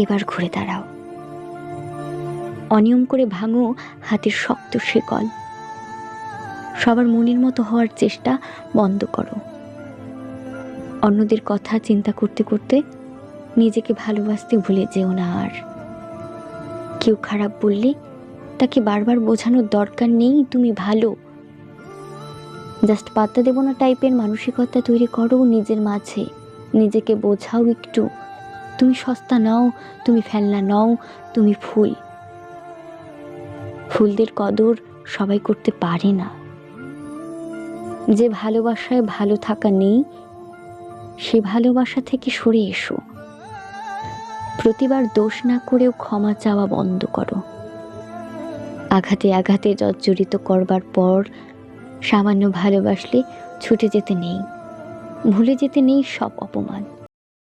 এবার ঘুরে দাঁড়াও, অনিয়ম করে ভাঙো হাতের শক্ত শেকল, সবার মনের মতো হওয়ার চেষ্টা বন্ধ করো। অন্যদের কথা চিন্তা করতে করতে নিজেকে ভালোবাসতে ভুলে যেও না। আর কেউ খারাপ বললে তাকে বারবার বোঝানোর দরকার নেই তুমি ভালো। জাস্ট পাত্তা দেব না টাইপের মানসিকতা তৈরি করো নিজের মাঝে। নিজেকে বোঝাও একটু, তুমি সস্তা নাও, তুমি ফেলনা নও, তুমি ফুল। ফুলদের কদর সবাই করতে পারে না। যে ভালোবাসায় ভালো থাকা নেই, সে ভালোবাসা থেকে সরে এসো। প্রতিবার দোষ না করেও ক্ষমা চাওয়া বন্ধ করো। আঘাতে আঘাতে জর্জরিত করবার পর সামান্য ভালোবাসলে ছুটে যেতে নেই, ভুলে যেতে নেই সব অপমান।